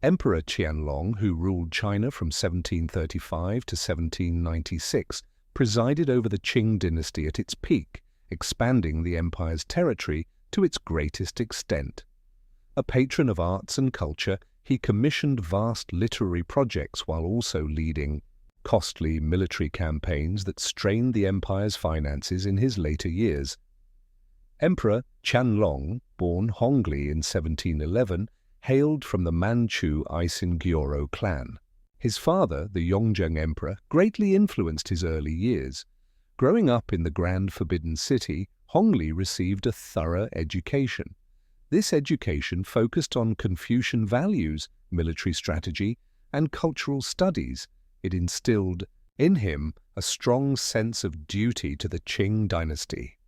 Emperor Qianlong, who ruled China from 1735 to 1796, presided over the Qing Dynasty at its peak, expanding the empire's territory to its greatest extent. A patron of arts and culture, he commissioned vast literary projects while also leading costly military campaigns that strained the empire's finances in his later years. Emperor Qianlong, born Hongli in 1711, hailed from the Manchu Gyoro clan. His father, the Yongzheng Emperor, greatly influenced his early years. Growing up in the Grand Forbidden City, Hongli received a thorough education. This education focused on Confucian values, military strategy, and cultural studies. It instilled in him a strong sense of duty to the Qing Dynasty.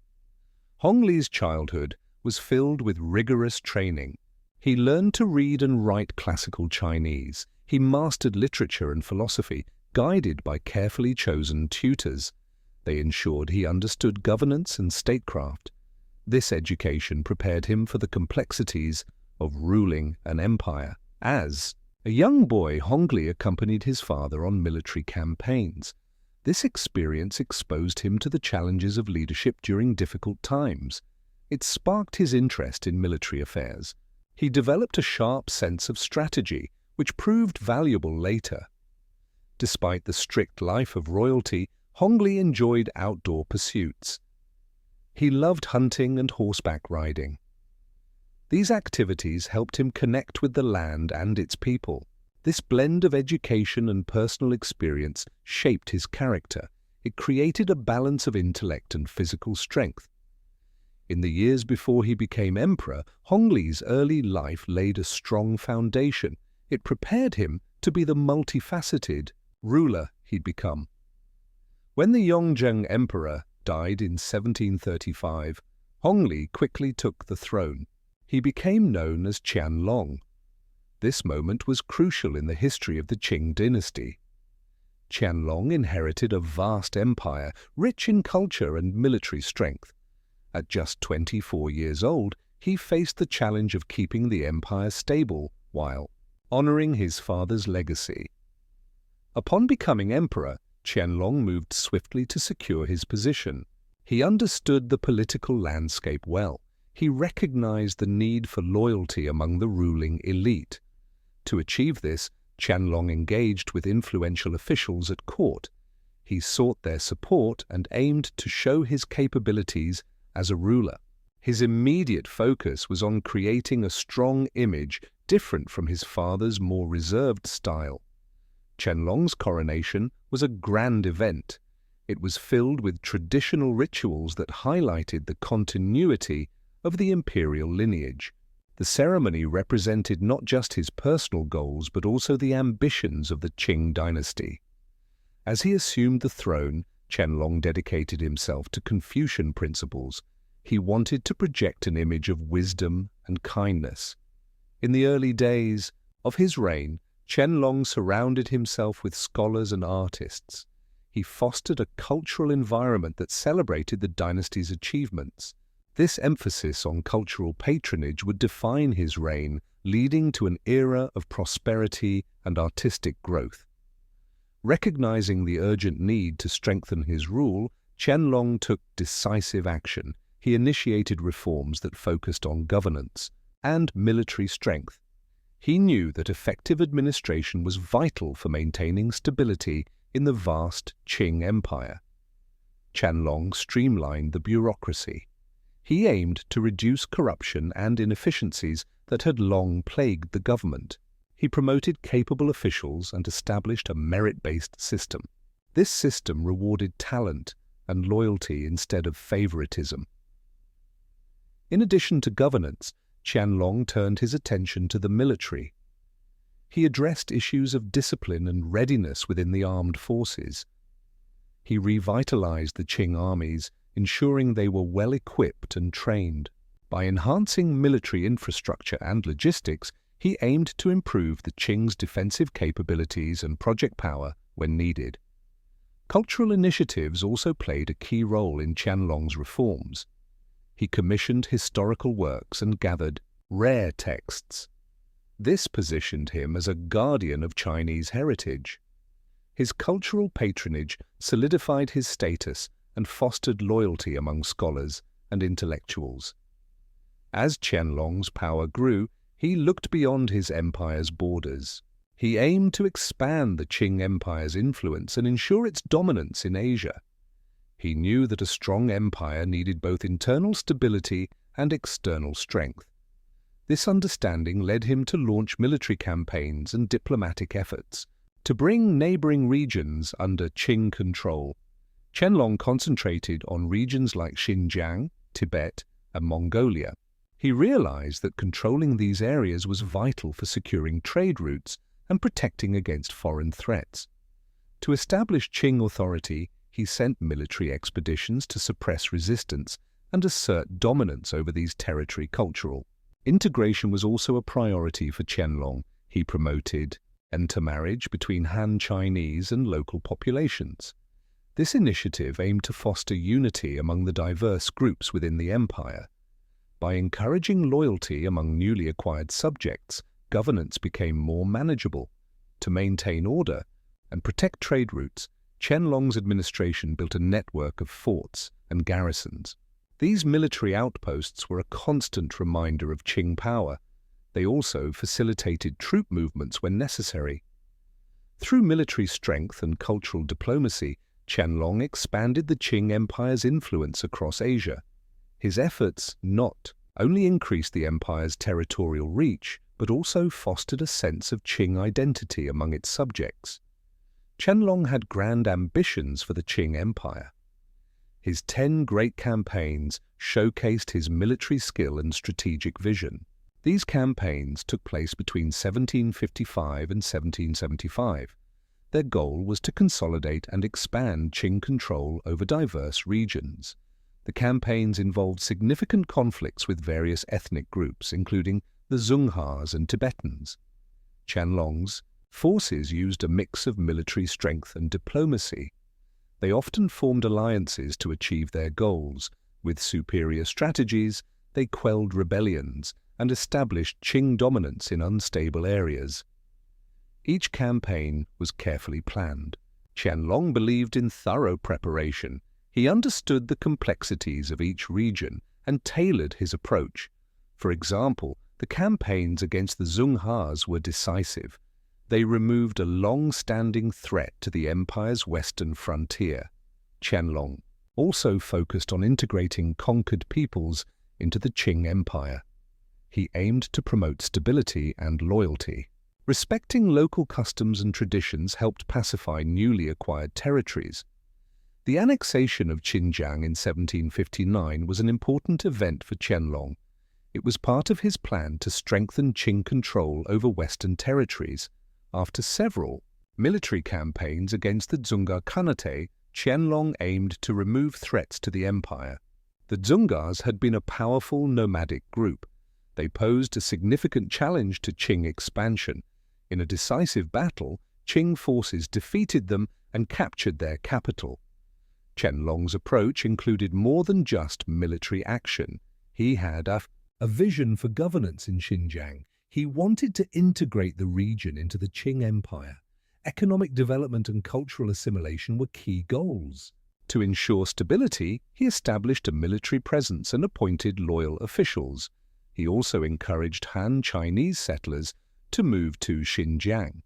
Hongli's childhood was filled with rigorous training. He learned to read and write classical Chinese. He mastered literature and philosophy, guided by carefully chosen tutors. They ensured he understood governance and statecraft. This education prepared him for the complexities of ruling an empire. As a young boy, Hongli accompanied his father on military campaigns. This experience exposed him to the challenges of leadership during difficult times. It sparked his interest in military affairs. He developed a sharp sense of strategy, which proved valuable later. Despite the strict life of royalty, Hongli enjoyed outdoor pursuits. He loved hunting and horseback riding. These activities helped him connect with the land and its people. This blend of education and personal experience shaped his character. It created a balance of intellect and physical strength. In the years before he became emperor, Hongli's early life laid a strong foundation. It prepared him to be the multifaceted ruler he'd become. When the Yongzheng Emperor died in 1735, Hongli quickly took the throne. He became known as Qianlong. This moment was crucial in the history of the Qing Dynasty. Qianlong inherited a vast empire, rich in culture and military strength. At just 24 years old, he faced the challenge of keeping the empire stable while honoring his father's legacy. Upon becoming emperor, Qianlong moved swiftly to secure his position. He understood the political landscape well. He recognized the need for loyalty among the ruling elite. To achieve this, Qianlong engaged with influential officials at court. He sought their support and aimed to show his capabilities as a ruler. His immediate focus was on creating a strong image different from his father's more reserved style. Qianlong's coronation was a grand event. It was filled with traditional rituals that highlighted the continuity of the imperial lineage. The ceremony represented not just his personal goals but also the ambitions of the Qing Dynasty. As he assumed the throne, Qianlong dedicated himself to Confucian principles. He wanted to project an image of wisdom and kindness. In the early days of his reign, Qianlong surrounded himself with scholars and artists. He fostered a cultural environment that celebrated the dynasty's achievements. This emphasis on cultural patronage would define his reign, leading to an era of prosperity and artistic growth. Recognizing the urgent need to strengthen his rule, Qianlong took decisive action. He initiated reforms that focused on governance and military strength. He knew that effective administration was vital for maintaining stability in the vast Qing Empire. Qianlong streamlined the bureaucracy. He aimed to reduce corruption and inefficiencies that had long plagued the government. He promoted capable officials and established a merit-based system. This system rewarded talent and loyalty instead of favoritism. In addition to governance, Qianlong turned his attention to the military. He addressed issues of discipline and readiness within the armed forces. He revitalized the Qing armies, ensuring they were well-equipped and trained. By enhancing military infrastructure and logistics, he aimed to improve the Qing's defensive capabilities and project power when needed. Cultural initiatives also played a key role in Qianlong's reforms. He commissioned historical works and gathered rare texts. This positioned him as a guardian of Chinese heritage. His cultural patronage solidified his status and fostered loyalty among scholars and intellectuals. As Qianlong's power grew, he looked beyond his empire's borders. He aimed to expand the Qing Empire's influence and ensure its dominance in Asia. He knew that a strong empire needed both internal stability and external strength. This understanding led him to launch military campaigns and diplomatic efforts to bring neighboring regions under Qing control. Qianlong concentrated on regions like Xinjiang, Tibet, and Mongolia. He realized that controlling these areas was vital for securing trade routes and protecting against foreign threats. To establish Qing authority, he sent military expeditions to suppress resistance and assert dominance over these territory. Cultural integration was also a priority for Qianlong. He promoted intermarriage between Han Chinese and local populations. This initiative aimed to foster unity among the diverse groups within the empire. By encouraging loyalty among newly acquired subjects, governance became more manageable. To maintain order and protect trade routes, Qianlong's administration built a network of forts and garrisons. These military outposts were a constant reminder of Qing power. They also facilitated troop movements when necessary. Through military strength and cultural diplomacy, Qianlong expanded the Qing Empire's influence across Asia. His efforts not only increased the empire's territorial reach, but also fostered a sense of Qing identity among its subjects. Qianlong had grand ambitions for the Qing Empire. His 10 great campaigns showcased his military skill and strategic vision. These campaigns took place between 1755 and 1775. Their goal was to consolidate and expand Qing control over diverse regions. The campaigns involved significant conflicts with various ethnic groups, including the Zunghas and Tibetans. Qianlong's forces used a mix of military strength and diplomacy. They often formed alliances to achieve their goals. With superior strategies, they quelled rebellions and established Qing dominance in unstable areas. Each campaign was carefully planned. Qianlong believed in thorough preparation. He understood the complexities of each region and tailored his approach. For example, the campaigns against the Zunghas were decisive. They removed a long-standing threat to the empire's western frontier. Qianlong also focused on integrating conquered peoples into the Qing Empire. He aimed to promote stability and loyalty. Respecting local customs and traditions helped pacify newly acquired territories. The annexation of Xinjiang in 1759 was an important event for Qianlong. It was part of his plan to strengthen Qing control over Western territories. After several military campaigns against the Dzungar Khanate, Qianlong aimed to remove threats to the empire. The Dzungars had been a powerful nomadic group. They posed a significant challenge to Qing expansion. In a decisive battle, Qing forces defeated them and captured their capital. Qianlong's approach included more than just military action. He had a vision for governance in Xinjiang. He wanted to integrate the region into the Qing Empire. Economic development and cultural assimilation were key goals. To ensure stability, he established a military presence and appointed loyal officials. He also encouraged Han Chinese settlers to move to Xinjiang.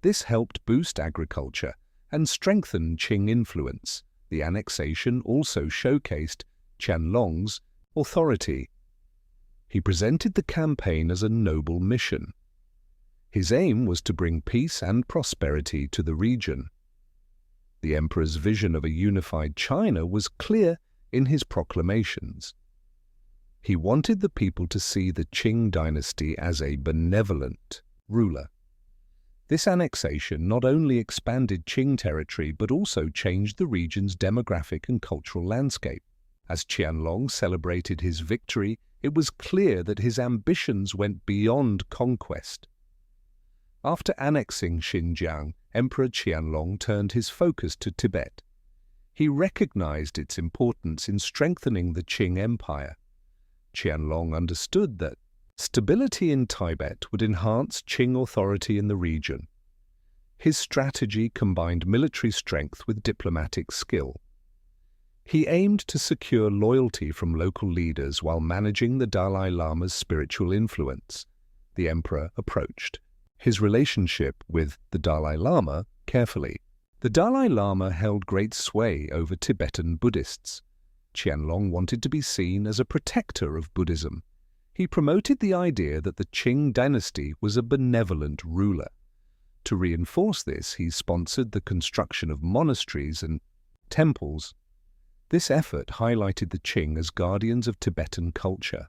This helped boost agriculture and strengthen Qing influence. The annexation also showcased Qianlong's authority. He presented the campaign as a noble mission. His aim was to bring peace and prosperity to the region. The emperor's vision of a unified China was clear in his proclamations. He wanted the people to see the Qing Dynasty as a benevolent ruler. This annexation not only expanded Qing territory but also changed the region's demographic and cultural landscape. As Qianlong celebrated his victory, it was clear that his ambitions went beyond conquest. After annexing Xinjiang, Emperor Qianlong turned his focus to Tibet. He recognized its importance in strengthening the Qing Empire. Qianlong understood that Stability in Tibet would enhance Qing authority in the region. His strategy combined military strength with diplomatic skill. He aimed to secure loyalty from local leaders while managing the Dalai Lama's spiritual influence. The emperor approached his relationship with the Dalai Lama carefully. The Dalai Lama held great sway over Tibetan Buddhists. Qianlong wanted to be seen as a protector of Buddhism. He promoted the idea that the Qing Dynasty was a benevolent ruler. To reinforce this, he sponsored the construction of monasteries and temples. This effort highlighted the Qing as guardians of Tibetan culture.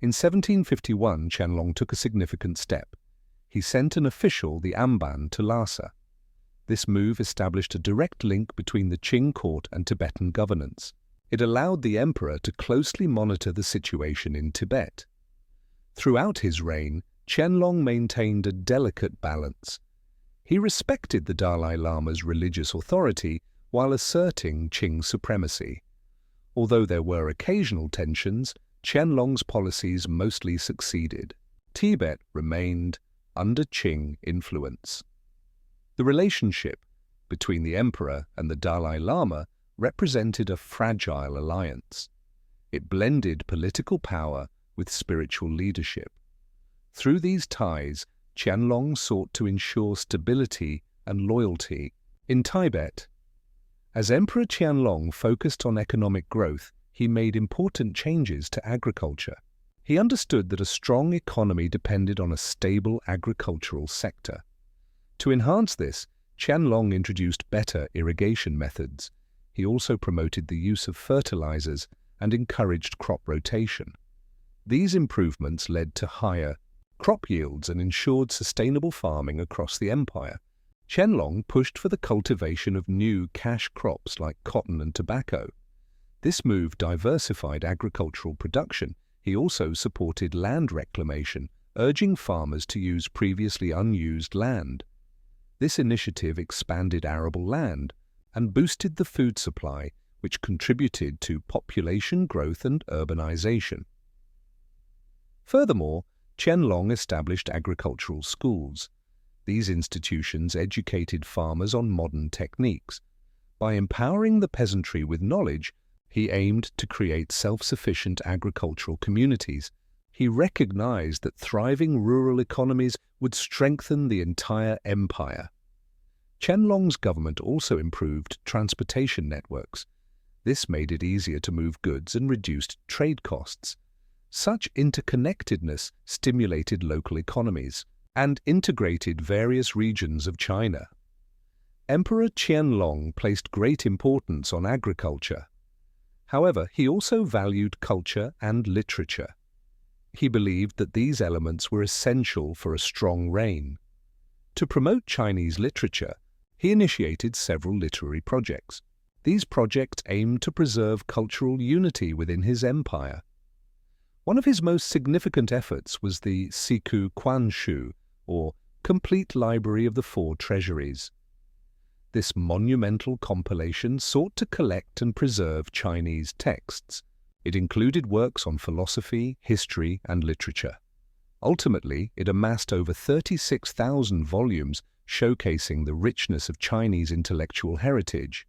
In 1751, Qianlong took a significant step. He sent an official, the Amban, to Lhasa. This move established a direct link between the Qing court and Tibetan governance. It allowed the emperor to closely monitor the situation in Tibet. Throughout his reign, Qianlong maintained a delicate balance. He respected the Dalai Lama's religious authority while asserting Qing supremacy. Although there were occasional tensions, Qianlong's policies mostly succeeded. Tibet remained under Qing influence. The relationship between the emperor and the Dalai Lama represented a fragile alliance. It blended political power with spiritual leadership. Through these ties, Qianlong sought to ensure stability and loyalty in Tibet. As Emperor Qianlong focused on economic growth, he made important changes to agriculture. He understood that a strong economy depended on a stable agricultural sector. To enhance this, Qianlong introduced better irrigation methods. He also promoted the use of fertilizers and encouraged crop rotation. These improvements led to higher crop yields and ensured sustainable farming across the empire. Qianlong pushed for the cultivation of new cash crops like cotton and tobacco. This move diversified agricultural production. He also supported land reclamation, urging farmers to use previously unused land. This initiative expanded arable land and boosted the food supply, which contributed to population growth and urbanization. Furthermore, Qianlong established agricultural schools. These institutions educated farmers on modern techniques. By empowering the peasantry with knowledge, he aimed to create self-sufficient agricultural communities. He recognized that thriving rural economies would strengthen the entire empire. Qianlong's government also improved transportation networks. This made it easier to move goods and reduced trade costs. Such interconnectedness stimulated local economies and integrated various regions of China. Emperor Qianlong placed great importance on agriculture. However, he also valued culture and literature. He believed that these elements were essential for a strong reign. To promote Chinese literature, he initiated several literary projects. These projects aimed to preserve cultural unity within his empire. One of his most significant efforts was the Siku Quanshu, or Complete Library of the Four Treasuries. This monumental compilation sought to collect and preserve Chinese texts. It included works on philosophy, history, and literature. Ultimately, it amassed over 36,000 volumes, showcasing the richness of Chinese intellectual heritage.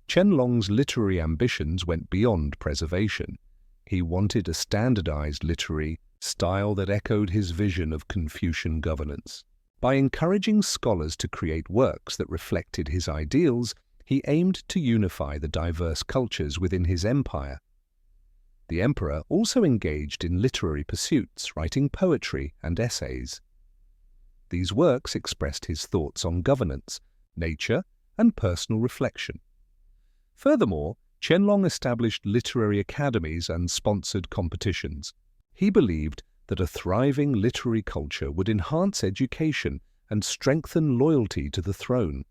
Qianlong's literary ambitions went beyond preservation. He wanted a standardized literary style that echoed his vision of Confucian governance. By encouraging scholars to create works that reflected his ideals, he aimed to unify the diverse cultures within his empire. The emperor also engaged in literary pursuits, writing poetry and essays. These works expressed his thoughts on governance, nature, and personal reflection. Furthermore, Qianlong established literary academies and sponsored competitions. He believed that a thriving literary culture would enhance education and strengthen loyalty to the throne.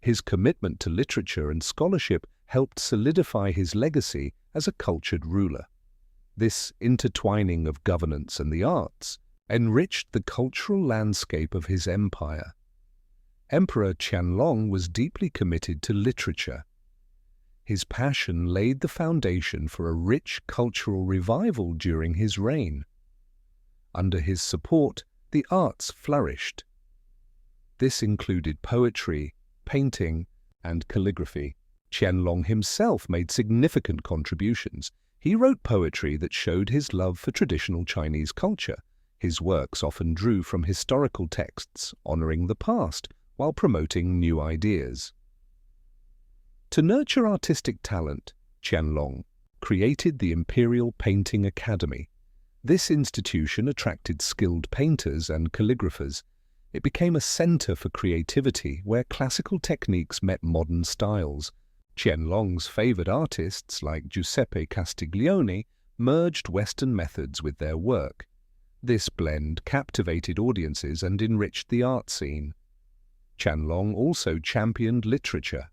His commitment to literature and scholarship helped solidify his legacy as a cultured ruler. This intertwining of governance and the arts enriched the cultural landscape of his empire. Emperor Qianlong was deeply committed to literature. His passion laid the foundation for a rich cultural revival during his reign. Under his support, the arts flourished. This included poetry, painting, and calligraphy. Qianlong himself made significant contributions. He wrote poetry that showed his love for traditional Chinese culture. His works often drew from historical texts, honoring the past while promoting new ideas. To nurture artistic talent, Qianlong created the Imperial Painting Academy. This institution attracted skilled painters and calligraphers. It became a center for creativity where classical techniques met modern styles. Qianlong's favored artists, like Giuseppe Castiglione, merged Western methods with their work. This blend captivated audiences and enriched the art scene. Qianlong also championed literature.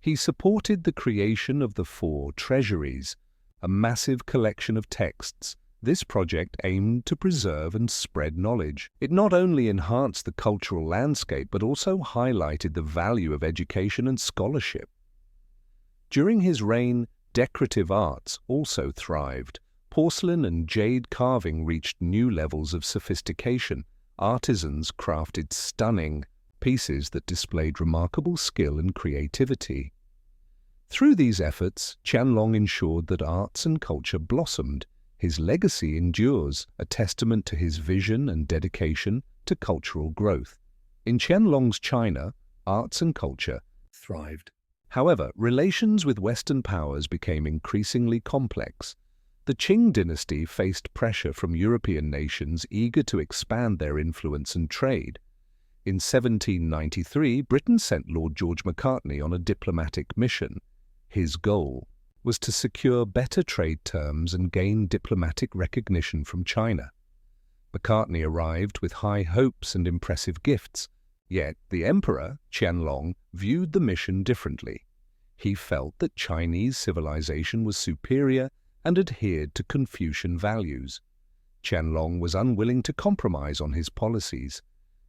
He supported the creation of the Four Treasuries, a massive collection of texts. This project aimed to preserve and spread knowledge. It not only enhanced the cultural landscape but also highlighted the value of education and scholarship. During his reign, decorative arts also thrived. Porcelain and jade carving reached new levels of sophistication. Artisans crafted stunning pieces that displayed remarkable skill and creativity. Through these efforts, Qianlong ensured that arts and culture blossomed. His legacy endures, a testament to his vision and dedication to cultural growth. In Qianlong's China, arts and culture thrived. However, relations with Western powers became increasingly complex. The Qing Dynasty faced pressure from European nations eager to expand their influence and trade. In 1793, Britain sent Lord George Macartney on a diplomatic mission. His goal was to secure better trade terms and gain diplomatic recognition from China. Macartney arrived with high hopes and impressive gifts, yet the Emperor, Qianlong, viewed the mission differently. He felt that Chinese civilization was superior and adhered to Confucian values. Qianlong was unwilling to compromise on his policies.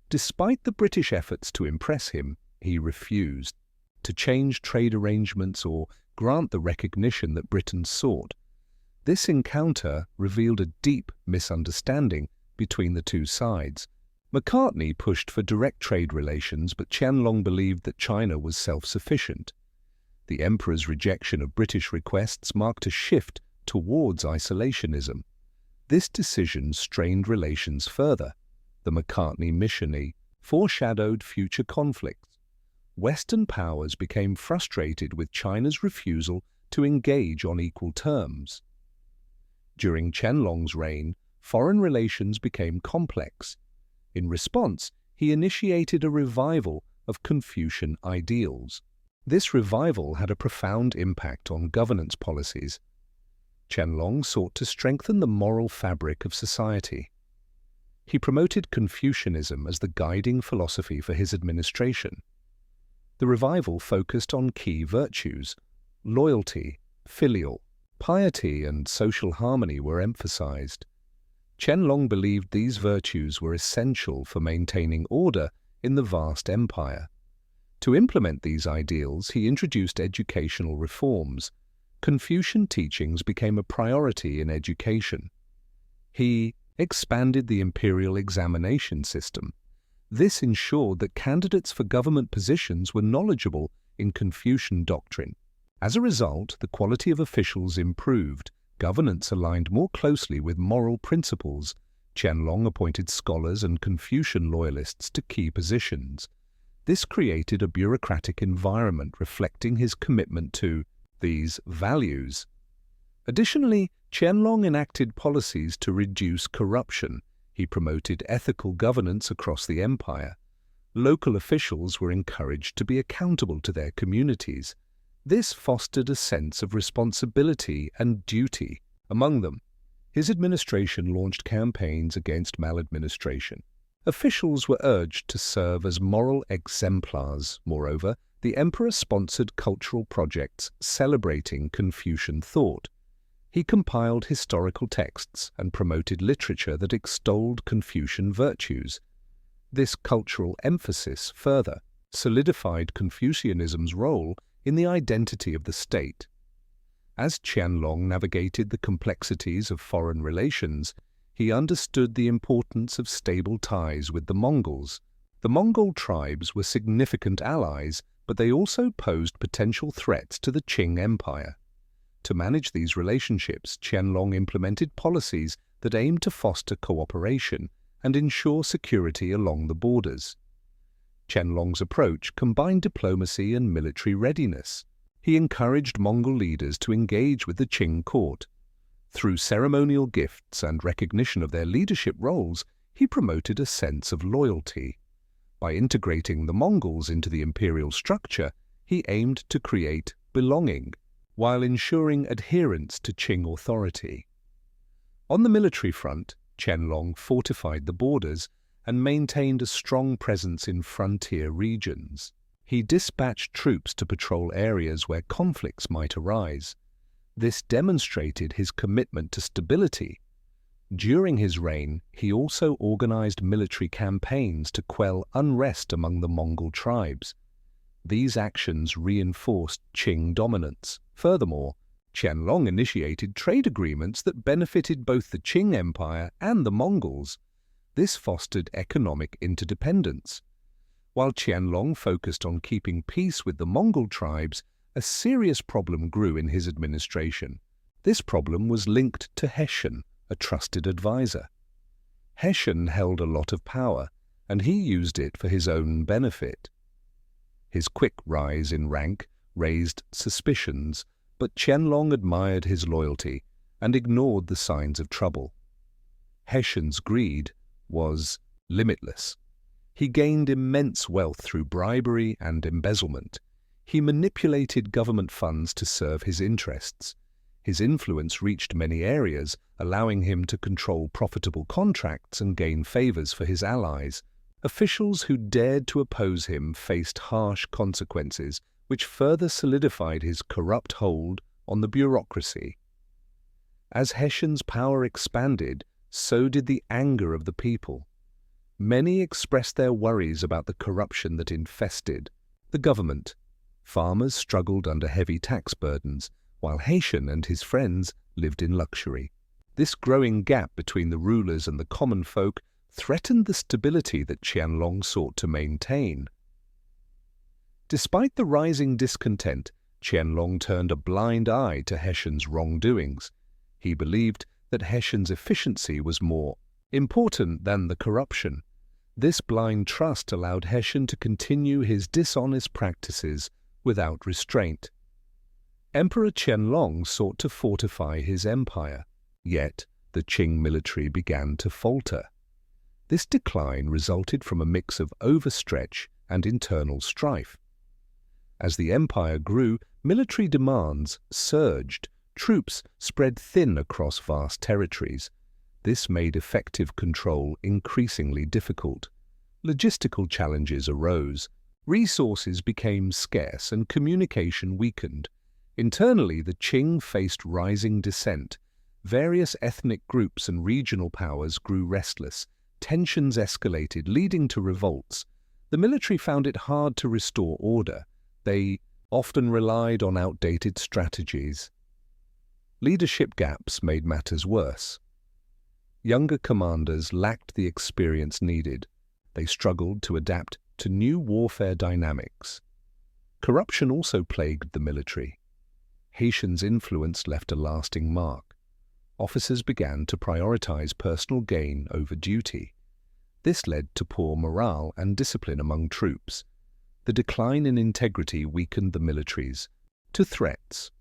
Despite the British efforts to impress him, he refused to change trade arrangements or grant the recognition that Britain sought. This encounter revealed a deep misunderstanding between the two sides. Macartney pushed for direct trade relations, but Qianlong believed that China was self-sufficient. The emperor's rejection of British requests marked a shift towards isolationism. This decision strained relations further. The Macartney mission foreshadowed future conflicts. Western powers became frustrated with China's refusal to engage on equal terms. During Qianlong's reign, foreign relations became complex. In response, he initiated a revival of Confucian ideals. This revival had a profound impact on governance policies. Qianlong sought to strengthen the moral fabric of society. He promoted Confucianism as the guiding philosophy for his administration. The revival focused on key virtues. Loyalty, filial, piety, and social harmony were emphasized. Qianlong believed these virtues were essential for maintaining order in the vast empire. To implement these ideals, he introduced educational reforms. Confucian teachings became a priority in education. He expanded the imperial examination system. This ensured that candidates for government positions were knowledgeable in Confucian doctrine. As a result, the quality of officials improved. Governance aligned more closely with moral principles. Qianlong appointed scholars and Confucian loyalists to key positions. This created a bureaucratic environment reflecting his commitment to these values. Additionally, Qianlong enacted policies to reduce corruption. He promoted ethical governance across the empire. Local officials were encouraged to be accountable to their communities. This fostered a sense of responsibility and duty among them. His administration launched campaigns against maladministration. Officials were urged to serve as moral exemplars. Moreover, the emperor sponsored cultural projects celebrating Confucian thought. He compiled historical texts and promoted literature that extolled Confucian virtues. This cultural emphasis further solidified Confucianism's role in the identity of the state. As Qianlong navigated the complexities of foreign relations, He understood the importance of stable ties with the Mongols. The Mongol tribes were significant allies, but they also posed potential threats to the Qing Empire. To manage these relationships, Qianlong implemented policies that aimed to foster cooperation and ensure security along the borders. Qianlong's approach combined diplomacy and military readiness. He encouraged Mongol leaders to engage with the Qing court. Through ceremonial gifts and recognition of their leadership roles, he promoted a sense of loyalty. By integrating the Mongols into the imperial structure, he aimed to create belonging, while ensuring adherence to Qing authority. On the military front, Qianlong fortified the borders and maintained a strong presence in frontier regions. He dispatched troops to patrol areas where conflicts might arise. This demonstrated his commitment to stability. During his reign, he also organized military campaigns to quell unrest among the Mongol tribes. These actions reinforced Qing dominance. Furthermore, Qianlong initiated trade agreements that benefited both the Qing Empire and the Mongols. This fostered economic interdependence. While Qianlong focused on keeping peace with the Mongol tribes, a serious problem grew in his administration. This problem was linked to Hessian, a trusted advisor. Hessian held a lot of power, and he used it for his own benefit. His quick rise in rank raised suspicions, but Qianlong admired his loyalty and ignored the signs of trouble. Hessian's greed was limitless. He gained immense wealth through bribery and embezzlement. He manipulated government funds to serve his interests. His influence reached many areas, allowing him to control profitable contracts and gain favors for his allies. Officials who dared to oppose him faced harsh consequences, which further solidified his corrupt hold on the bureaucracy. As Hessian's power expanded, so did the anger of the people. Many expressed their worries about the corruption that infested the government. Farmers struggled under heavy tax burdens, while Hessian and his friends lived in luxury. This growing gap between the rulers and the common folk threatened the stability that Qianlong sought to maintain. Despite the rising discontent, Qianlong turned a blind eye to Hessian's wrongdoings. He believed that Hessian's efficiency was more important than the corruption. This blind trust allowed Hessian to continue his dishonest practices without restraint. Emperor Qianlong sought to fortify his empire, yet the Qing military began to falter. This decline resulted from a mix of overstretch and internal strife. As the empire grew, military demands surged. Troops spread thin across vast territories. This made effective control increasingly difficult. Logistical challenges arose. Resources became scarce and communication weakened. Internally, the Qing faced rising dissent. Various ethnic groups and regional powers grew restless. Tensions escalated, leading to revolts. The military found it hard to restore order. They often relied on outdated strategies. Leadership gaps made matters worse. Younger commanders lacked the experience needed. They struggled to adapt to new warfare dynamics. Corruption also plagued the military. Hessian's influence left a lasting mark. Officers began to prioritize personal gain over duty. This led to poor morale and discipline among troops. The decline in integrity weakened the militaries to threats.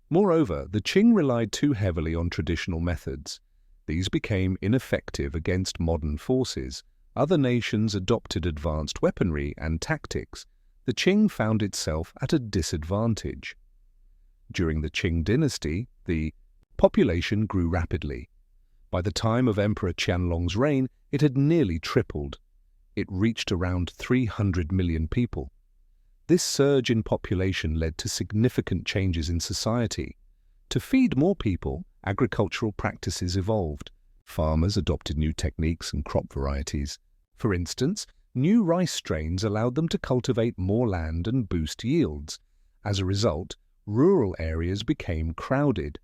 Moreover, the Qing relied too heavily on traditional methods. These became ineffective against modern forces. Other nations adopted advanced weaponry and tactics. The Qing found itself at a disadvantage. During the Qing Dynasty, the population grew rapidly. By the time of Emperor Qianlong's reign, it had nearly tripled. It reached around 300 million people. This surge in population led to significant changes in society. To feed more people, agricultural practices evolved. Farmers adopted new techniques and crop varieties. For instance, new rice strains allowed them to cultivate more land and boost yields. As a result, rural areas became crowded.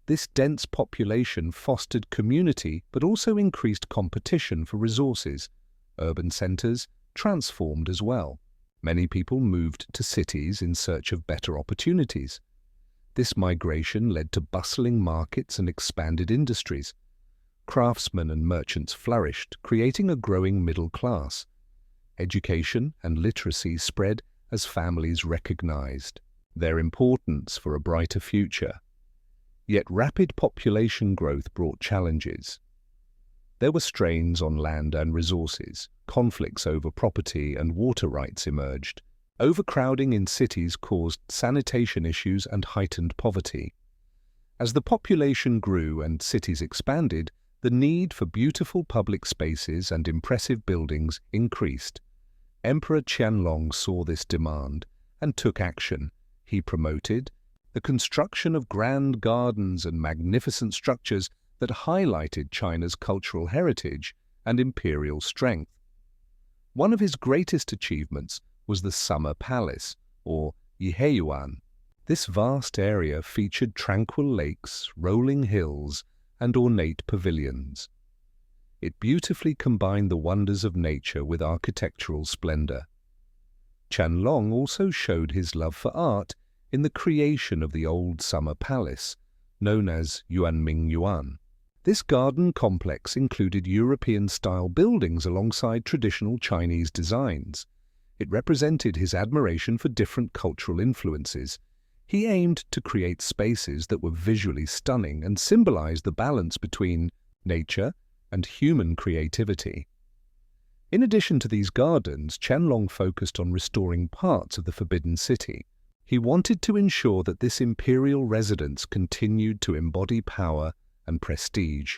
This dense population fostered community but also increased competition for resources. Urban centers transformed as well. Many people moved to cities in search of better opportunities. This migration led to bustling markets and expanded industries. Craftsmen and merchants flourished, creating a growing middle class. Education and literacy spread as families recognized their importance for a brighter future. Yet rapid population growth brought challenges. There were strains on land and resources. Conflicts over property and water rights emerged. Overcrowding in cities caused sanitation issues and heightened poverty. As the population grew and cities expanded, the need for beautiful public spaces and impressive buildings increased. Emperor Qianlong saw this demand and took action. He promoted the construction of grand gardens and magnificent structures that highlighted China's cultural heritage and imperial strength. One of his greatest achievements was the Summer Palace, or Yiheyuan. This vast area featured tranquil lakes, rolling hills, and ornate pavilions. It beautifully combined the wonders of nature with architectural splendor. Qianlong also showed his love for art in the creation of the Old Summer Palace, known as Yuanmingyuan. This garden complex included European-style buildings alongside traditional Chinese designs. It represented his admiration for different cultural influences. He aimed to create spaces that were visually stunning and symbolized the balance between nature and human creativity. In addition to these gardens, Qianlong focused on restoring parts of the Forbidden City. He wanted to ensure that this imperial residence continued to embody power and prestige.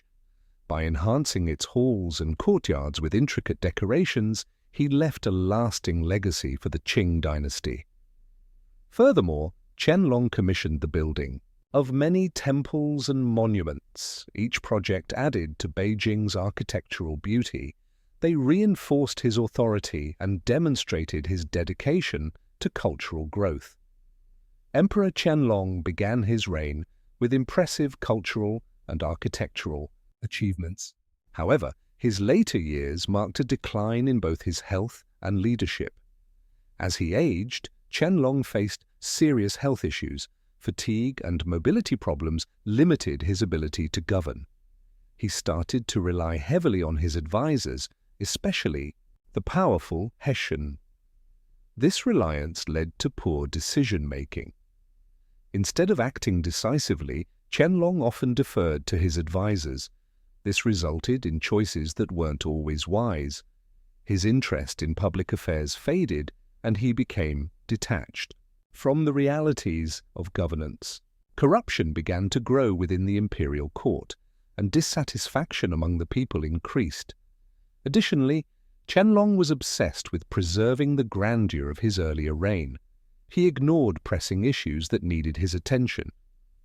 By enhancing its halls and courtyards with intricate decorations, he left a lasting legacy for the Qing Dynasty. Furthermore, Qianlong commissioned the building of many temples and monuments. Each project added to Beijing's architectural beauty. They reinforced his authority and demonstrated his dedication to cultural growth. Emperor Qianlong began his reign with impressive cultural and architectural achievements. However, his later years marked a decline in both his health and leadership. As he aged, Qianlong faced serious health issues. Fatigue and mobility problems limited his ability to govern. He started to rely heavily on his advisors, especially the powerful Hessian. This reliance led to poor decision-making. Instead of acting decisively, Qianlong often deferred to his advisors. This resulted in choices that weren't always wise. His interest in public affairs faded, and he became detached from the realities of governance. Corruption began to grow within the imperial court, and dissatisfaction among the people increased. Additionally, Qianlong was obsessed with preserving the grandeur of his earlier reign. He ignored pressing issues that needed his attention.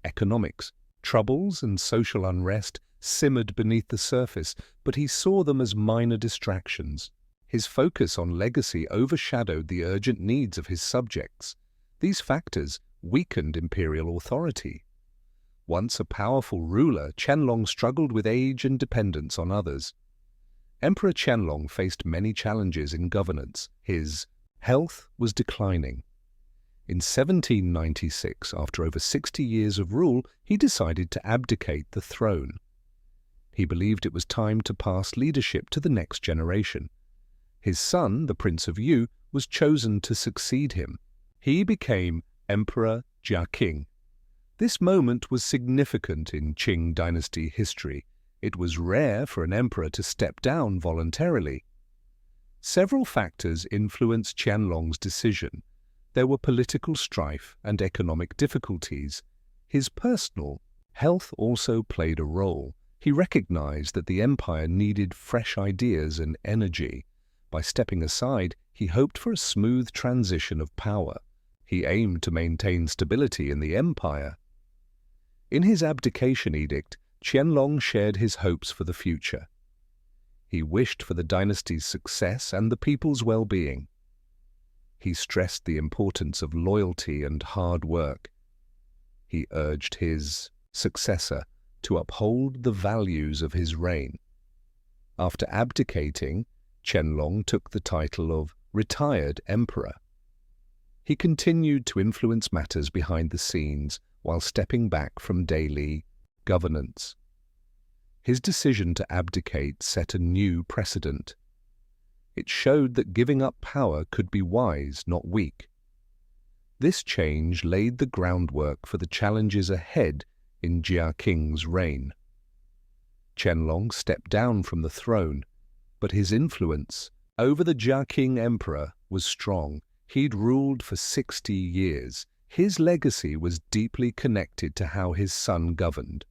Economics, troubles, and social unrest simmered beneath the surface, but he saw them as minor distractions. His focus on legacy overshadowed the urgent needs of his subjects. These factors weakened imperial authority. Once a powerful ruler, Qianlong struggled with age and dependence on others. Emperor Qianlong faced many challenges in governance. His health was declining. In 1796, after over 60 years of rule, he decided to abdicate the throne. He believed it was time to pass leadership to the next generation. His son, the Prince of Yu, was chosen to succeed him. He became Emperor Qianlong. This moment was significant in Qing Dynasty history. It was rare for an emperor to step down voluntarily. Several factors influenced Qianlong's decision. There were political strife and economic difficulties. His personal health also played a role. He recognized that the empire needed fresh ideas and energy. By stepping aside, he hoped for a smooth transition of power. He aimed to maintain stability in the empire. In his abdication edict, Qianlong shared his hopes for the future. He wished for the dynasty's success and the people's well-being. He stressed the importance of loyalty and hard work. He urged his successor to uphold the values of his reign. After abdicating, Qianlong took the title of retired emperor. He continued to influence matters behind the scenes while stepping back from daily governance. His decision to abdicate set a new precedent. It showed that giving up power could be wise, not weak. This change laid the groundwork for the challenges ahead in Jia Qing's reign. Qianlong stepped down from the throne, but his influence over the Jia Qing emperor was strong. He'd ruled for 60 years. His legacy was deeply connected to how his son governed.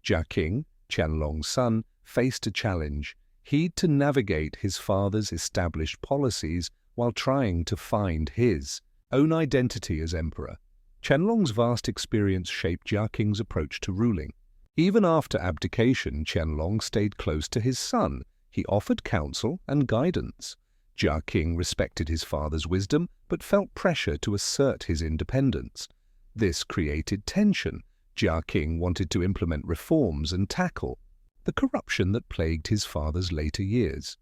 Jia Qing, Qianlong's son, faced a challenge. He'd to navigate his father's established policies while trying to find his own identity as emperor. Qianlong's vast experience shaped Jia Qing's approach to ruling. Even after abdication, Qianlong stayed close to his son. He offered counsel and guidance. Jia Qing respected his father's wisdom, but felt pressure to assert his independence. This created tension. Jia Qing wanted to implement reforms and tackle the corruption that plagued his father's later years.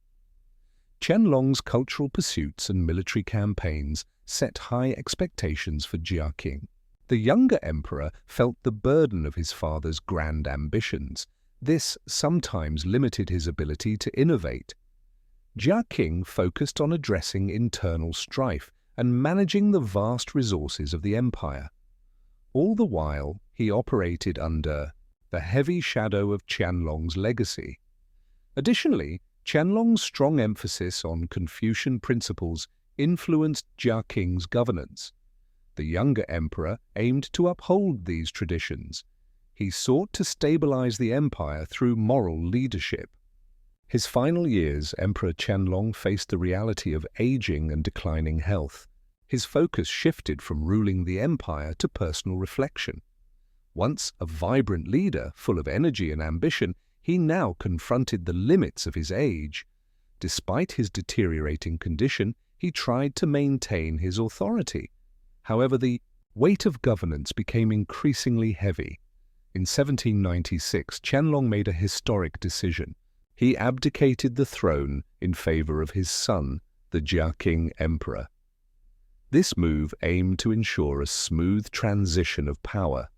Qianlong's cultural pursuits and military campaigns set high expectations for Jia Qing. The younger emperor felt the burden of his father's grand ambitions. This sometimes limited his ability to innovate. Jia Qing focused on addressing internal strife and managing the vast resources of the empire. All the while, he operated under the heavy shadow of Qianlong's legacy. Additionally, Qianlong's strong emphasis on Confucian principles influenced Jia Qing's governance. The younger emperor aimed to uphold these traditions. He sought to stabilize the empire through moral leadership. His final years, Emperor Qianlong faced the reality of aging and declining health. His focus shifted from ruling the empire to personal reflection. Once a vibrant leader, full of energy and ambition, he now confronted the limits of his age. Despite his deteriorating condition, he tried to maintain his authority. However, the weight of governance became increasingly heavy. In 1796, Qianlong made a historic decision. He abdicated the throne in favor of his son, the Jia Qing emperor. This move aimed to ensure a smooth transition of power.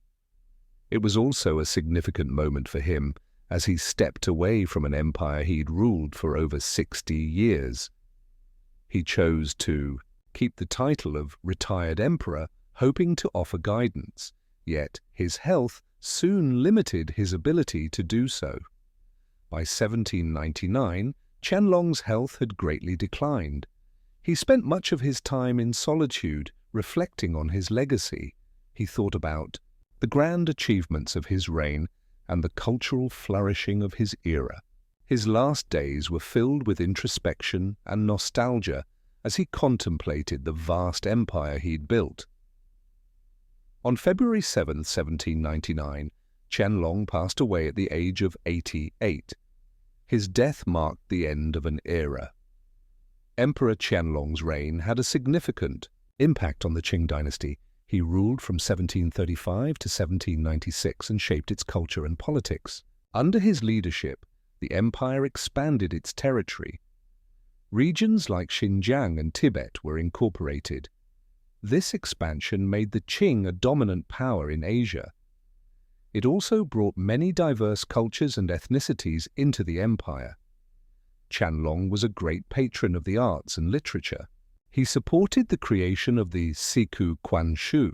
It was also a significant moment for him, as he stepped away from an empire he'd ruled for over 60 years. He chose to keep the title of retired emperor, hoping to offer guidance, yet his health soon limited his ability to do so. By 1799, Qianlong's health had greatly declined. He spent much of his time in solitude, reflecting on his legacy. He thought about the grand achievements of his reign and the cultural flourishing of his era. His last days were filled with introspection and nostalgia as he contemplated the vast empire he'd built. On February 7, 1799, Qianlong passed away at the age of 88. His death marked the end of an era. Emperor Qianlong's reign had a significant impact on the Qing Dynasty. He ruled from 1735 to 1796 and shaped its culture and politics. Under his leadership, the empire expanded its territory. Regions like Xinjiang and Tibet were incorporated. This expansion made the Qing a dominant power in Asia. It also brought many diverse cultures and ethnicities into the empire. Qianlong was a great patron of the arts and literature. He supported the creation of the Siku Quanshu,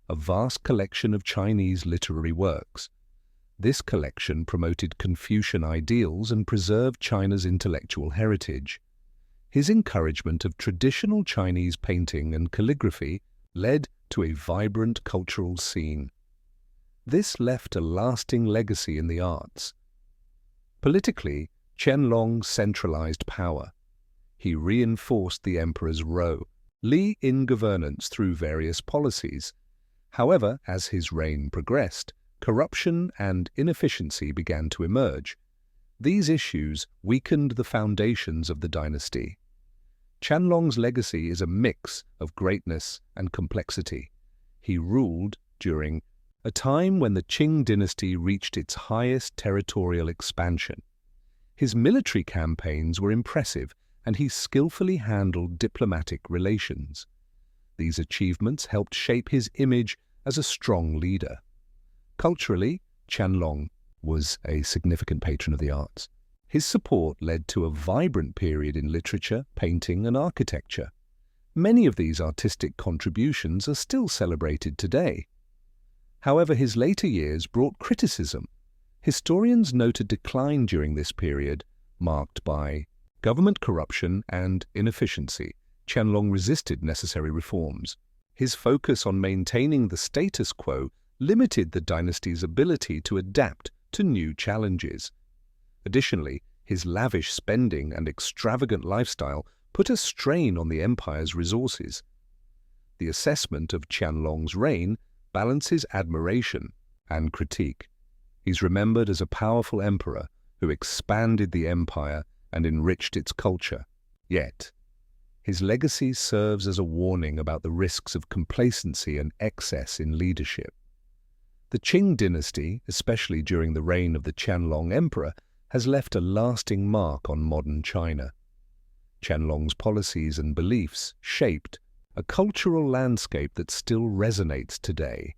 a vast collection of Chinese literary works. This collection promoted Confucian ideals and preserved China's intellectual heritage. His encouragement of traditional Chinese painting and calligraphy led to a vibrant cultural scene. This left a lasting legacy in the arts. Politically, Qianlong centralized power. He reinforced the emperor's role in governance through various policies. However, as his reign progressed, corruption and inefficiency began to emerge. These issues weakened the foundations of the dynasty. Qianlong's legacy is a mix of greatness and complexity. He ruled during a time when the Qing dynasty reached its highest territorial expansion. His military campaigns were impressive, and he skillfully handled diplomatic relations. These achievements helped shape his image as a strong leader. Culturally, Qianlong was a significant patron of the arts. His support led to a vibrant period in literature, painting, and architecture. Many of these artistic contributions are still celebrated today. However, his later years brought criticism. Historians note a decline during this period, marked by government corruption and inefficiency. Qianlong resisted necessary reforms. His focus on maintaining the status quo limited the dynasty's ability to adapt to new challenges. Additionally, his lavish spending and extravagant lifestyle put a strain on the empire's resources. The assessment of Qianlong's reign balances admiration and critique. He's remembered as a powerful emperor who expanded the empire and enriched its culture. Yet, his legacy serves as a warning about the risks of complacency and excess in leadership. The Qing dynasty, especially during the reign of the Qianlong emperor, has left a lasting mark on modern China. Qianlong's policies and beliefs shaped a cultural landscape that still resonates today.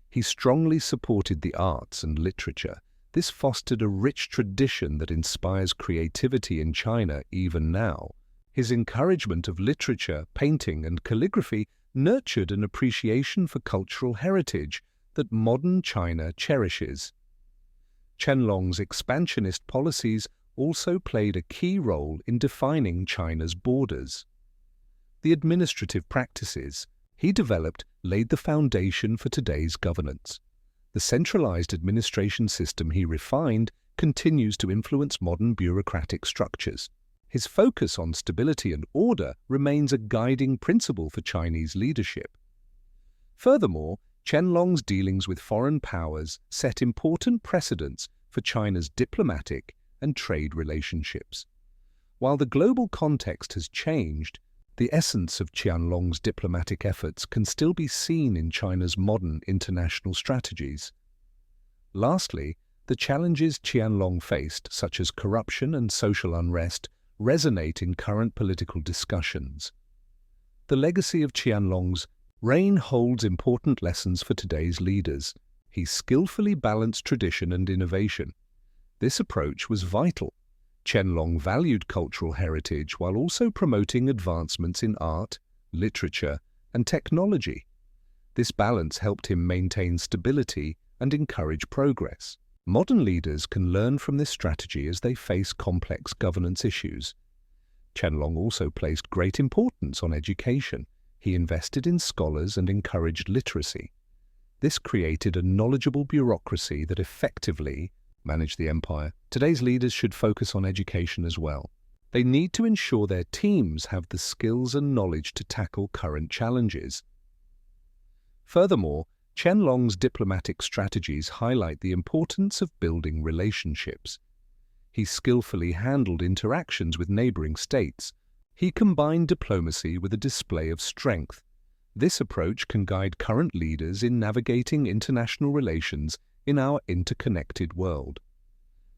He strongly supported the arts and literature. This fostered a rich tradition that inspires creativity in China even now. His encouragement of literature, painting, and calligraphy nurtured an appreciation for cultural heritage that modern China cherishes. Qianlong's expansionist policies also played a key role in defining China's borders. The administrative practices he developed laid the foundation for today's governance. The centralized administration system he refined continues to influence modern bureaucratic structures. His focus on stability and order remains a guiding principle for Chinese leadership. Furthermore, Qianlong's dealings with foreign powers set important precedents for China's diplomatic and trade relationships. While the global context has changed, the essence of Qianlong's diplomatic efforts can still be seen in China's modern international strategies. Lastly, the challenges Qianlong faced, such as corruption and social unrest, resonate in current political discussions. The legacy of Qianlong's reign holds important lessons for today's leaders. He skillfully balanced tradition and innovation. This approach was vital. Qianlong valued cultural heritage while also promoting advancements in art, literature, and technology. This balance helped him maintain stability and encourage progress. Modern leaders can learn from this strategy as they face complex governance issues. Qianlong also placed great importance on education. He invested in scholars and encouraged literacy. This created a knowledgeable bureaucracy that effectively managed the empire. Today's leaders should focus on education as well. They need to ensure their teams have the skills and knowledge to tackle current challenges. Furthermore, Qianlong's diplomatic strategies highlight the importance of building relationships. He skillfully handled interactions with neighboring states. He combined diplomacy with a display of strength. This approach can guide current leaders in navigating international relations in our interconnected world.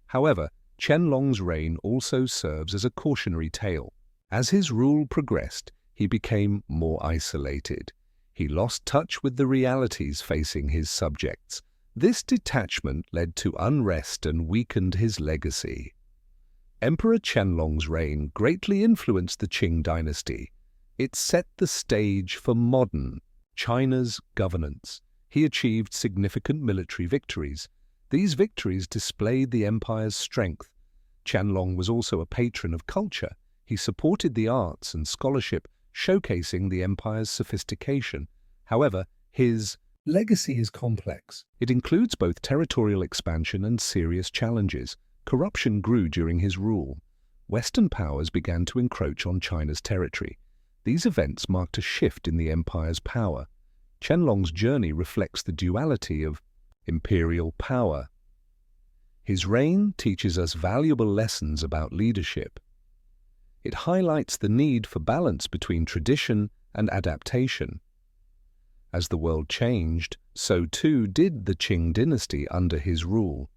However, Qianlong's reign also serves as a cautionary tale. As his rule progressed, he became more isolated. He lost touch with the realities facing his subjects. This detachment led to unrest and weakened his legacy. Emperor Qianlong's reign greatly influenced the Qing Dynasty. It set the stage for modern China's governance. He achieved significant military victories. These victories displayed the empire's strength. Qianlong was also a patron of culture. He supported the arts and scholarship, showcasing the empire's sophistication. However, his legacy is complex. It includes both territorial expansion and serious challenges. Corruption grew during his rule. Western powers began to encroach on China's territory. These events marked a shift in the empire's power. Qianlong's journey reflects the duality of imperial power. His reign teaches us valuable lessons about leadership. It highlights the need for balance between tradition and adaptation. As the world changed, So too did the Qing dynasty under his rule.